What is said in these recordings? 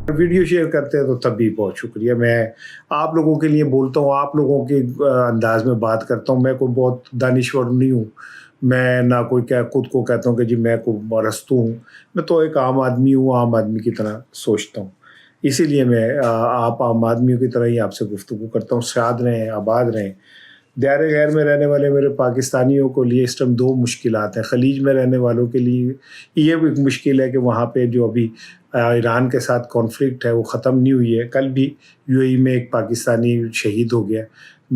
Video share करते हैं तो तब भी बहुत शुक्रिया। मैं आप लोगों के लिए बोलता हूँ, आप लोगों के अंदाज में बात करता हूँ। मैं कोई बहुत दानिश्वर नहीं हूँ, मैं ना कोई क्या खुद को कहता हूँ कि जी मैं कोई अरस्तू हूँ। मैं तो एक आम आदमी हूँ, आम आदमी की तरह सोचता हूँ। इसीलिए मैं आप आम आदमियों की तरह ही आपसे गुफ्तगू करता हूँ। शाद रहें, आबाद रहें। दायरे गैर में रहने वाले मेरे पाकिस्तानियों को लिए इस टाइम दो मुश्किलात हैं। खलीज में रहने वालों के लिए ये भी एक मुश्किल है कि वहाँ पे जो अभी ईरान के साथ कॉन्फ्लिक्ट है वो ख़त्म नहीं हुई है। कल भी यूएई में एक पाकिस्तानी शहीद हो गया।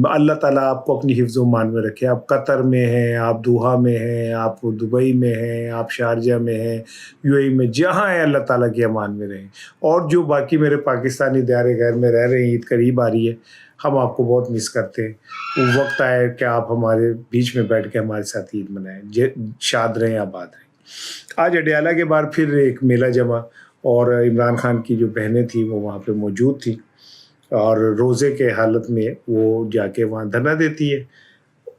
अल्लाह ताला आपको अपनी हिफ्ज़ व मान में रखे। आप कतर में हैं, आप दोहा में हैं, आप दुबई में हैं, आप शारजा में हैं, यूएई में, जहाँ हैं अल्लाह ताला के अमान में रहें। और जो बाकी मेरे पाकिस्तानी दायरे गैर में रह रहे हैं, ईद करीब आ रही है, हम आपको बहुत मिस करते हैं। वो वक्त आए कि आप हमारे बीच में बैठ के हमारे साथ ईद मनाएं। शाद रहें, आबाद रहें। आज अडयाला के बाद फिर एक मेला जमा, और इमरान खान की जो बहनें थी वो वहाँ पे मौजूद थी और रोज़े के हालत में वो जाके वहाँ धरना देती है।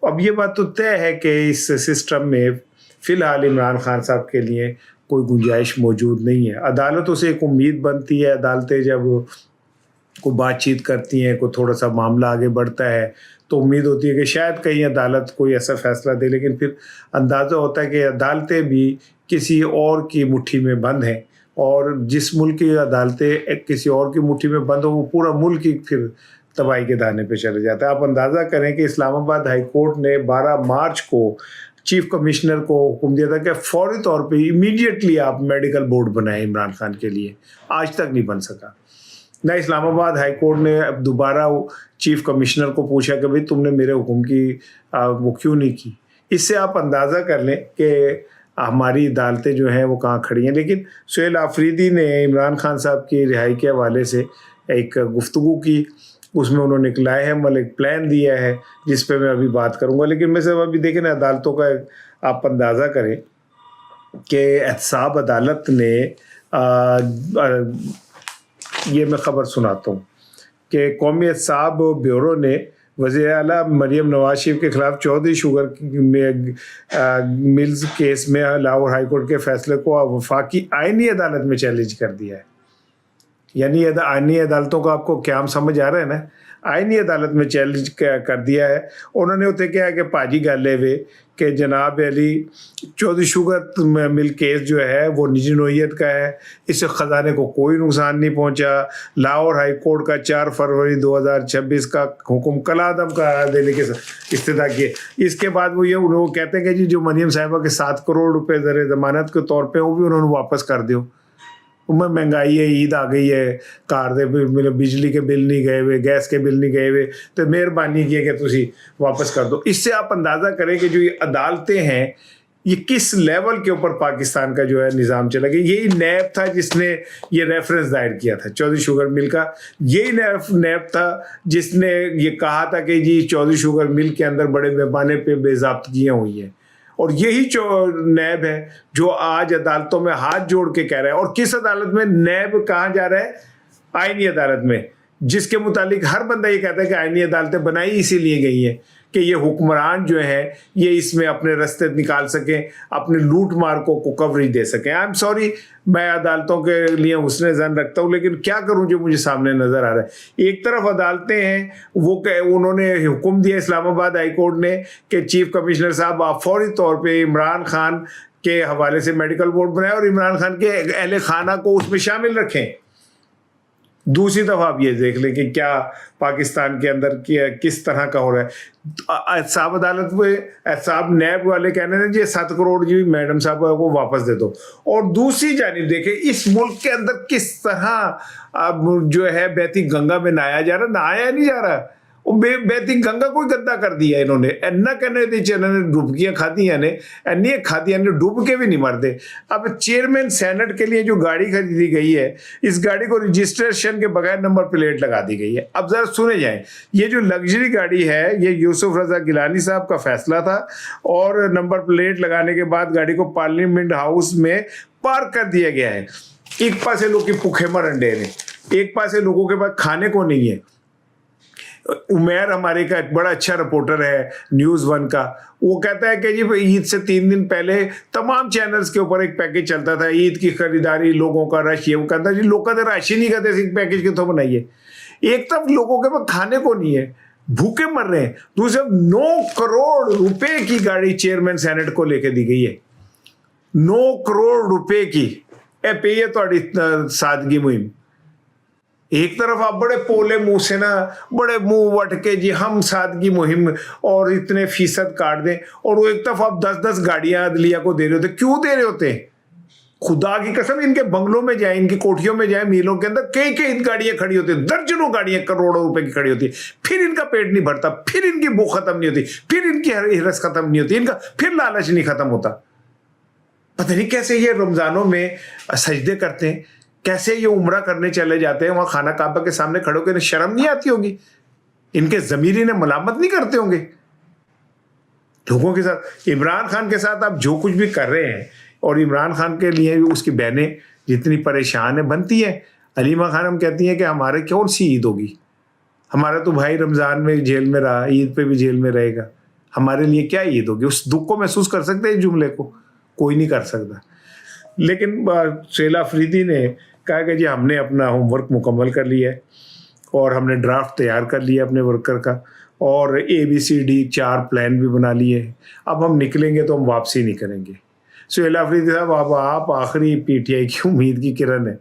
अब ये बात तो तय है कि इस सिस्टम में फ़िलहाल इमरान खान साहब के लिए कोई गुंजाइश मौजूद नहीं है। अदालतों से एक उम्मीद बनती है, अदालतें जब को बातचीत करती हैं, कोई थोड़ा सा मामला आगे बढ़ता है तो उम्मीद होती है कि शायद कहीं अदालत कोई ऐसा फ़ैसला दे, लेकिन फिर अंदाज़ा होता है कि अदालतें भी किसी और की मुट्ठी में बंद हैं, और जिस मुल्क की अदालतें किसी और की मुट्ठी में बंद हो वो पूरा मुल्क ही फिर तबाही के दाने पे चले जाता है। आप अंदाज़ा करें कि इस्लामाबाद हाई कोर्ट ने 12 मार्च को चीफ कमिश्नर को हुक्म दिया था कि फौरी तौर पे इमीडिएटली आप मेडिकल बोर्ड बनाएं इमरान खान के लिए। आज तक नहीं बन सका। ना इस्लामाबाद हाई कोर्ट ने अब दोबारा चीफ कमिश्नर को पूछा कि भाई तुमने मेरे हुक्म की वो क्यों नहीं की। इससे आप अंदाज़ा कर लें कि हमारी अदालतें जो हैं वो कहाँ खड़ी हैं। लेकिन सुहेल आफरीदी ने इमरान खान साहब की रिहाई के हवाले से एक गुफ्तगू की, उसमें उन्होंने एक लाहेमल एक प्लान दिया है जिस पे मैं अभी बात करूँगा। लेकिन मैं सब अभी देखें ना, अदालतों का आप अंदाज़ा करें कि एहतसाब अदालत ने ये मैं ख़बर सुनाता हूँ कि कौमी एहतसाब ब्यूरो ने वज़ीर आला मरीम नवाज शरीफ के ख़िलाफ़ चौधरी शुगर मिल्स केस में लाहौर हाई कोर्ट के फ़ैसले को वफाकी आइनी अदालत में चैलेंज कर दिया है। यानी आइनी अदालतों का आपको क्या समझ आ रहा है ना, आइनी अदालत में चैलेंज कर दिया है। उन्होंने उत्ते क्या है कि पाजी गल वे कि जनाब Ali Chaudhry sugar mill case जो है वो निजी नोयत का है, इससे ख़जाने को कोई नुकसान नहीं पहुंचा। लाहौर हाई कोर्ट का 4 फरवरी 2026 का हुक्म कलादम करार देने के इस्तेदा किए। इसके बाद वो कहते हैं कि जी जो मरियम साहिबा के 7 करोड़ रुपए ज़र ज़मानत के तौर पे वो भी उन्होंने वापस कर दियो। उनमें महंगाई है, ईद आ गई है, कार दे बिजली के बिल नहीं गए हुए, गैस के बिल नहीं गए हुए, तो मेहरबानी की कि तुसी वापस कर दो। इससे आप अंदाज़ा करें कि जो ये अदालतें हैं ये किस लेवल के ऊपर पाकिस्तान का जो है निज़ाम चला गया। यही नैब था जिसने ये रेफरेंस दायर किया था चौधरी शुगर मिल का। यही नैब था जिसने ये कहा था कि जी चौधरी शुगर मिल के अंदर बड़े पैमाने पे बेज़ाब्तगियाँ हुई हैं, और यही नैब है जो आज अदालतों में हाथ जोड़ के कह रहा है। और किस अदालत में नैब कहाँ जा रहा है? आईनी अदालत में, जिसके मुतालिक हर बंदा ये कहता है कि आईनी अदालतें बनाई इसीलिए गई हैं कि ये हुक्मरान जो है ये इसमें अपने रास्ते निकाल सकें, अपने लूट मार को कवरेज दे सकें। आई एम सॉरी, मैं अदालतों के लिए हुस्न ज़न रखता हूँ, लेकिन क्या करूँ जो मुझे सामने नज़र आ रहा है। एक तरफ अदालतें हैं, वो उन्होंने हुक्म दिया इस्लामाबाद हाई कोर्ट ने कि चीफ कमिश्नर साहब आप फौरी तौर पर इमरान खान के हवाले से मेडिकल बोर्ड बनाएं और इमरान खान के अहले खाना को उसमें शामिल रखें। दूसरी तरफ आप ये देख लें कि क्या पाकिस्तान के अंदर किस तरह का हो रहा है। एहतसाब अदालत में एहतसाब नैब वाले कहने हैं जी 7 करोड़ जी मैडम साहब को वापस दे दो, और दूसरी जानिब देखें इस मुल्क के अंदर किस तरह अब जो है बहती गंगा में नहाया जा रहा, नहाया नहीं जा रहा, वो बहती गंगा को गंदा कर दिया इन्होंने। इन्ना कहने ने डुबकियाँ खादियाँ ने, अन्य खादियाँ ने, डूब के भी नहीं मरते। अब चेयरमैन सेनेट के लिए जो गाड़ी खरीदी गई है, इस गाड़ी को रजिस्ट्रेशन के बगैर नंबर प्लेट लगा दी गई है। अब जरा सुने जाएं, ये जो लग्जरी गाड़ी है ये यूसुफ रजा गिलानी साहब का फैसला था, और नंबर प्लेट लगाने के बाद गाड़ी को पार्लियामेंट हाउस में पार्क कर दिया गया है। एक पासे लोग की भूखे मरन डे ने, एक पासे लोगों के पास खाने को नहीं है। उमैर हमारे का एक बड़ा अच्छा रिपोर्टर है न्यूज़ 1 का, वो कहता है कि जी ईद से 3 दिन पहले तमाम चैनल्स के ऊपर एक पैकेज चलता था, ईद की खरीदारी, लोगों का रश, ये वो कहता है जी लोग कहते रश ही नहीं करते, इस पैकेज के तो बनाइए। एक तरफ लोगों के पास खाने को नहीं है, भूखे मर रहे हैं, दूसरे 9 करोड़ रुपए की गाड़ी चेयरमैन सेनेट को लेके दी गई है, 9 करोड़ रुपए की। ए पे ये तो सादगी मुहिम, एक तरफ आप बड़े पोले मुंह से ना, बड़े मुंह वट के जी हम सादगी मुहिम और इतने फीसद काट दें, और वो एक तरफ आप 10-10 गाड़ियां अदलिया को दे रहे होते। क्यों दे रहे होते? खुदा की कसम, इनके बंगलों में जाए, इनकी कोठियों में जाए, मीलों के अंदर कई कई गाड़ियां खड़ी होती है, दर्जनों गाड़ियां करोड़ों रुपए की खड़ी होती है, फिर इनका पेट नहीं भरता, फिर इनकी भूख खत्म नहीं होती, फिर इनकी हिरस खत्म नहीं होती, इनका फिर लालच नहीं खत्म होता। पता नहीं कैसे ये रमजानों में सजदे करते हैं, कैसे ये उम्रा करने चले जाते हैं, वहां खाना काबा के सामने खड़े होकर शर्म नहीं आती होगी, इनके जमीर इन्हें मलामत नहीं करते होंगे लोगों के साथ। इमरान खान के साथ आप जो कुछ भी कर रहे हैं, और इमरान खान के लिए उसकी बहनें जितनी परेशान है बनती है। अलीमा खानम कहती हैं कि हमारे कौन सी ईद होगी, हमारा तो भाई रमज़ान में जेल में रहा, ईद पे भी जेल में रहेगा, हमारे लिए क्या ईद होगी। उस दुख को महसूस कर सकते हैं, इस जुमले को कोई नहीं कर सकता। लेकिन सुहेल अफरीदी ने कहा कि जी हमने अपना होमवर्क मुकम्मल कर लिया है और हमने ड्राफ्ट तैयार कर लिया अपने वर्कर का, और ABCD 4 प्लान भी बना लिए, अब हम निकलेंगे तो हम वापसी नहीं करेंगे। सुहेल अफरीदी साहब, अब आप आखिरी PTI की उम्मीद की किरण है,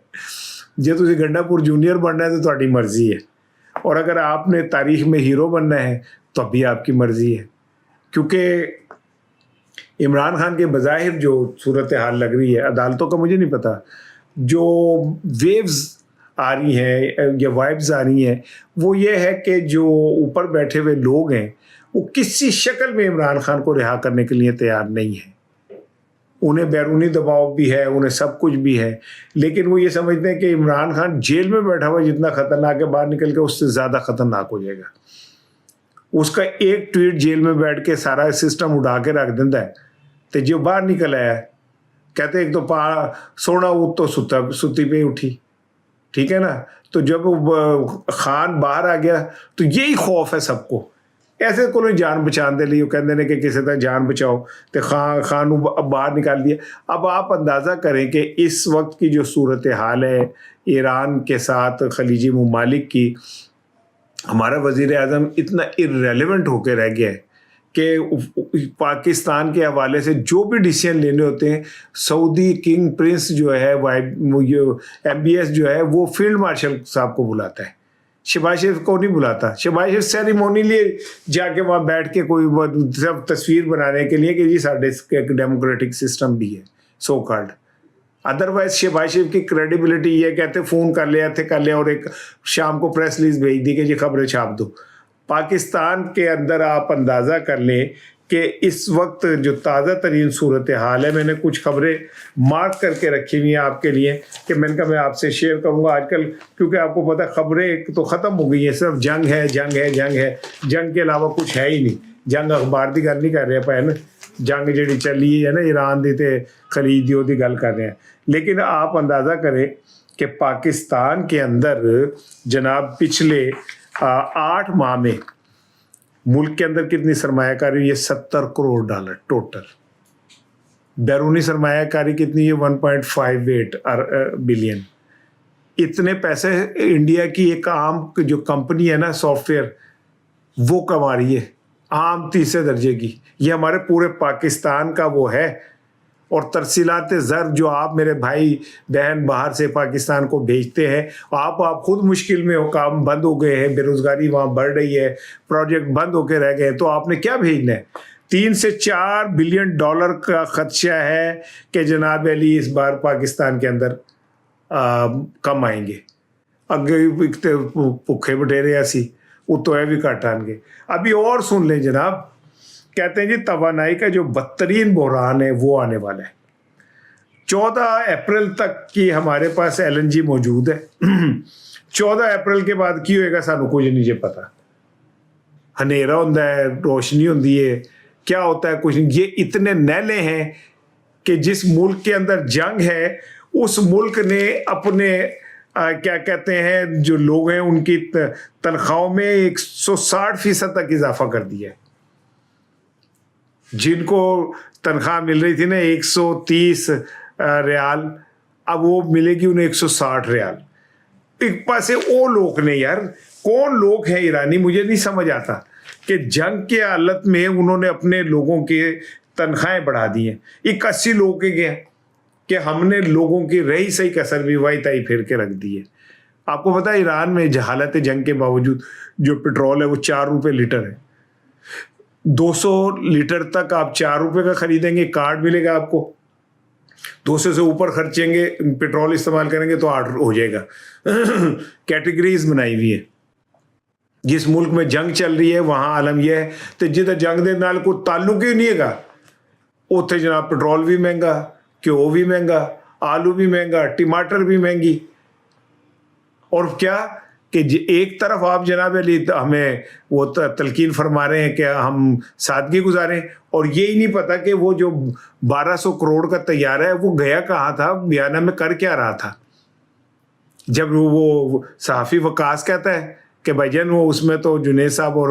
जे तुझे गंडापुर जूनियर बनना है तो तुम्हारी मर्जी है, और अगर आपने तारीख में हीरो बनना है तो भी आपकी मर्जी है। क्योंकि इमरान खान के बज़ाहिर जो सूरत हाल लग रही है, अदालतों का मुझे नहीं पता, जो वेव्स आ रही हैं या वाइब्स आ रही हैं, वो ये है कि जो ऊपर बैठे हुए लोग हैं वो किसी शक्ल में इमरान खान को रिहा करने के लिए तैयार नहीं है। उन्हें बैरूनी दबाव भी है, उन्हें सब कुछ भी है, लेकिन वो ये समझते हैं कि इमरान खान जेल में बैठा हुआ जितना खतरनाक है, बाहर निकल के उससे ज़्यादा खतरनाक हो जाएगा। उसका एक ट्वीट जेल में बैठ के सारा सिस्टम उड़ा के रख देता है, तो जो बाहर निकल आया कहते एक तो सोना वो तो सुती पे उठी, ठीक है ना। तो जब खान बाहर आ गया तो यही खौफ है सबको, ऐसे को जान बचाने के लिए कहते हैं कि किसी तरह जान बचाओ, तो खान बाहर निकाल दिया। अब आप अंदाज़ा करें कि इस वक्त की जो सूरत हाल है ईरान के साथ खलीजी ममालिक की, हमारा वज़ीर आज़म इतना इर्रेलेवेंट होकर रह गया है कि पाकिस्तान के हवाले से जो भी डिसीजन लेने होते हैं, सऊदी किंग प्रिंस जो है MBS जो है वो फील्ड मार्शल साहब को बुलाता है, शहबाज शरीफ को नहीं बुलाता। शहबाज शरीफ सेरेमोनी लिए जाके वहाँ बैठ के कोई सब तस्वीर बनाने के लिए कि जी साढ़े एक डेमोक्रेटिक सिस्टम भी है सो कॉल्ड। अदरवाइज शहबाज शरीफ की क्रेडिबिलिटी ये कहते फ़ोन कर लिया और एक शाम को प्रेस रिलीज भेज दी कि जी खबरें छाप दो। पाकिस्तान के अंदर आप अंदाज़ा कर लें कि इस वक्त जो ताज़ा तरीन सूरत हाल है, मैंने कुछ खबरें मार्क करके रखी हुई हैं आपके लिए कि मैंने कहा मैं आपसे शेयर करूंगा आजकल, क्योंकि आपको पता खबरें तो ख़त्म हो गई हैं, सिर्फ जंग है, जंग के अलावा कुछ है ही नहीं। जंग अखबार की गल नहीं कर रहे भैन, जंग जी चली है ना ईरान की तो खलीज की उसकी गल कर रहे हैं। लेकिन आप अंदाज़ा करें कि पाकिस्तान के अंदर जनाब पिछले 8 माह में मुल्क के अंदर कितनी सरमायाकारी हुई है? $70 करोड़ टोटल। बैरूनी सरमायाकारी कितनी है? 1.58 बिलियन। इतने पैसे इंडिया की एक आम जो कंपनी है ना सॉफ्टवेयर, वो कमा रही है, आम तीसरे दर्जे की। ये हमारे पूरे पाकिस्तान का वो है। और तरसीलात ज़र जो आप मेरे भाई बहन बाहर से पाकिस्तान को भेजते हैं, आप खुद मुश्किल में हो, काम बंद हो गए हैं, बेरोज़गारी वहाँ बढ़ रही है, प्रोजेक्ट बंद होके रह गए, तो आपने क्या भेजना है? 3 से 4 बिलियन डॉलर का खदशा है कि जनाब अली इस बार पाकिस्तान के अंदर कम आएंगे। अगे भुखे बटेरे ऐसी उतो है भी घट आएंगे। अभी और सुन लें जनाब, कहते हैं जी तवानाई का जो बदतरीन बहरान है वो आने वाला है। 14 अप्रैल तक की हमारे पास LNG मौजूद है। 14 अप्रैल के बाद की होएगा सानू कुछ नहीं पता। हनेरा होता है, रोशनी होती है, क्या होता है कुछ नहीं। ये इतने नैले हैं कि जिस मुल्क के अंदर जंग है उस मुल्क ने अपने کیا کہتے ہیں جو لوگ ہیں ان کی تنخواہوں میں 160% تک اضافہ کر دیا ہے. جن کو تنخواہ مل رہی تھی نا 130 ریال, اب وہ ملے گی انہیں 160 ریال. ایک پاسے وہ لوگ نے, یار کون لوگ ہیں ایرانی, مجھے نہیں سمجھ آتا کہ جنگ کے حالت میں انہوں نے اپنے لوگوں کے تنخواہیں بڑھا دی ہیں. 81 لوگ کے گئے کہ ہم نے لوگوں کی رہی صحیح کسر بھی وائی تائی پھر کے رکھ دی ہے. آپ کو پتا ہے ایران میں حالت جنگ کے باوجود جو پیٹرول ہے وہ 4 روپے لیٹر ہے. 200 لیٹر تک آپ 4 روپے کا خریدیں گے, کارڈ ملے گا آپ کو. 200 سے اوپر خرچیں گے, پیٹرول استعمال کریں گے تو 8 ہو جائے گا. کیٹیگریز بنائی ہوئی ہے. جس ملک میں جنگ چل رہی ہے وہاں عالم یہ ہے تو جدھر جنگ دے نال کوئی تعلق ہی نہیں ہے گا, اتنے جناب پیٹرول بھی مہنگا, گھیو بھی مہنگا, آلو بھی مہنگا, ٹماٹر بھی مہنگی. اور کیا کہ ایک طرف آپ جناب علی ہمیں وہ تلقین فرما رہے ہیں کہ ہم سادگی گزاریں, اور یہی نہیں پتا کہ وہ جو 1200 کروڑ کا طیارہ ہے وہ گیا کہاں تھا, بیانہ میں کر کیا رہا تھا. جب وہ صحافی وقاص کہتا ہے کہ بھائی جان وہ اس میں تو جنید صاحب اور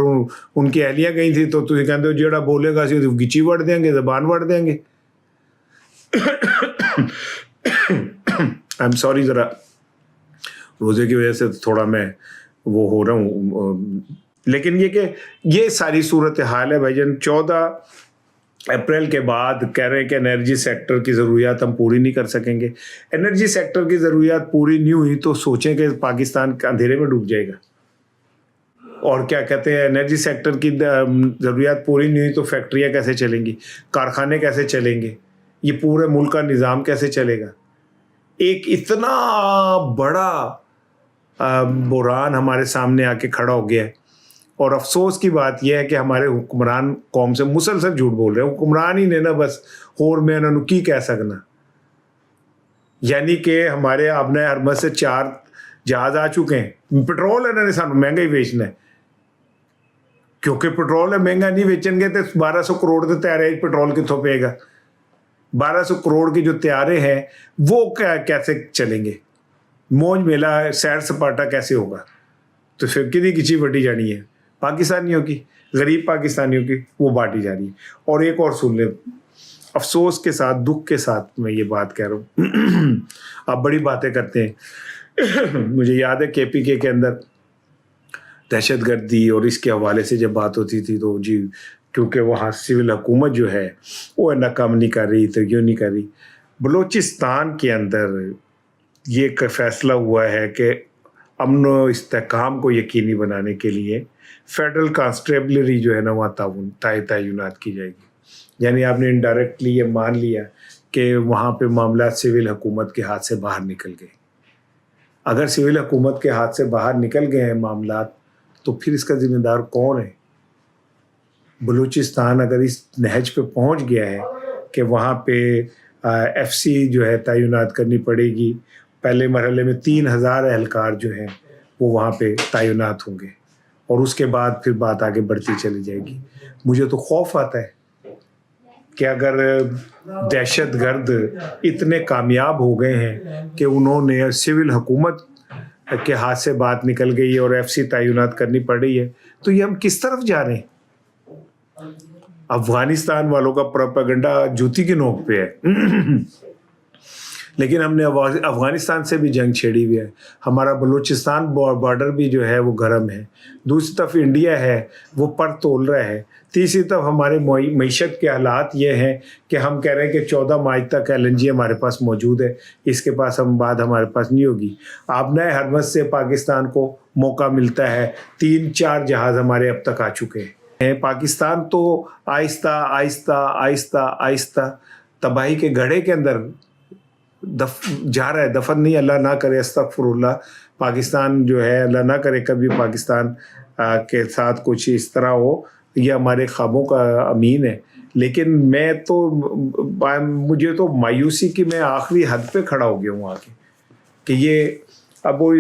ان کی اہلیہ گئی تھی, تو تھی کہتے ہو جیڑا بولے گا سی گچی وڑ دیں گے, زبان وڑ دیں گے. I'm sorry, ذرا روزے کی وجہ سے تھوڑا میں وہ ہو رہا ہوں, لیکن یہ کہ یہ ساری صورتحال ہے بھائی جان. 14 اپریل کے بعد کہہ رہے ہیں کہ انرجی سیکٹر کی ضروریات ہم پوری نہیں کر سکیں گے. انرجی سیکٹر کی ضروریات پوری نہیں ہوئی تو سوچیں کہ پاکستان اندھیرے میں ڈوب جائے گا. اور کیا کہتے ہیں, انرجی سیکٹر کی ضروریات پوری نہیں ہوئی تو فیکٹریاں کیسے چلیں گی, کارخانے کیسے چلیں گے, یہ پورے ملک کا نظام کیسے چلے گا. ایک اتنا بڑا بحران ہمارے سامنے آ کے کھڑا ہو گیا ہے. اور افسوس کی بات یہ ہے کہ ہمارے حکمران قوم سے مسلسل جھوٹ بول رہے ہیں. حکمران ہی نے نا بس اور میں انہوں نے کی کہہ سکنا, یعنی کہ ہمارے اپنے ارمد سے 4 جہاز آ چکے ہیں. پیٹرول انہوں نے سانو مہنگا ہی بیچنا ہے, کیونکہ پیٹرول مہنگا نہیں بیچیں گے تو 1200 کروڑ کے طیارے پیٹرول کتوں پے گا. 1200 کروڑ کے جو طیارے ہیں وہ کیسے چلیں گے, موج میلہ سیر سپاٹا کیسے ہوگا. تو پھر کتنی کچی بٹی جانی ہے پاکستانیوں کی, غریب پاکستانیوں کی, وہ بانٹی جا رہی ہے. اور ایک اور سن لیں, افسوس کے ساتھ دکھ کے ساتھ میں یہ بات کہہ رہا ہوں, آپ بڑی باتیں کرتے ہیں. مجھے یاد ہے KPK کے اندر دہشت گردی اور اس کے حوالے سے جب بات ہوتی تھی تو جی کیونکہ وہاں سول حکومت جو ہے وہ ناکام نہیں کر رہی تو کیوں نہیں کر رہی. بلوچستان کے اندر یہ ایک فیصلہ ہوا ہے کہ امن و استحکام کو یقینی بنانے کے لیے فیڈرل کانسٹیبلری جو ہے نا وہاں تعینات کی جائے گی. یعنی آپ نے انڈائریکٹلی یہ مان لیا کہ وہاں پہ معاملات سول حکومت کے ہاتھ سے باہر نکل گئے. اگر سول حکومت کے ہاتھ سے باہر نکل گئے ہیں معاملات تو پھر اس کا ذمہ دار کون ہے. بلوچستان اگر اس نہج پہ پہنچ گیا ہے کہ وہاں پہ FC جو ہے تعینات کرنی پڑے گی, پہلے مرحلے میں 3000 اہلکار جو ہیں وہ وہاں پہ تعینات ہوں گے, اور اس کے بعد پھر بات آگے بڑھتی چلی جائے گی. مجھے تو خوف آتا ہے کہ اگر دہشت گرد اتنے کامیاب ہو گئے ہیں کہ انہوں نے سول حکومت کے ہاتھ سے بات نکل گئی ہے اور FC تعینات کرنی پڑ رہی ہے, تو یہ ہم کس طرف جا رہے ہیں. افغانستان والوں کا پروپیگنڈا جوتی کی نوک پہ ہے, لیکن ہم نے افغانستان سے بھی جنگ چھیڑی ہوئی ہے. ہمارا بلوچستان بارڈر بھی جو ہے وہ گرم ہے. دوسری طرف انڈیا ہے وہ پر تول رہا ہے. تیسری طرف ہمارے معیشت کے حالات یہ ہیں کہ ہم کہہ رہے ہیں کہ 14 مارچ تک LNG ہمارے پاس موجود ہے, اس کے پاس بعد ہمارے پاس نہیں ہوگی. آپ نئے حرمت سے پاکستان کو موقع ملتا ہے, 3-4 جہاز ہمارے اب تک آ چکے ہیں. پاکستان تو آہستہ آہستہ آہستہ آہستہ تباہی کے گڑھے کے اندر جا رہا ہے. دفن نہیں, اللہ نہ کرے, استغفر اللہ. پاکستان جو ہے اللہ نہ کرے کبھی پاکستان کے ساتھ کچھ اس طرح ہو, یہ ہمارے خوابوں کا امین ہے. لیکن میں تو مجھے تو مایوسی کی میں آخری حد پہ کھڑا ہو گیا ہوں آ کے کہ یہ اب وہ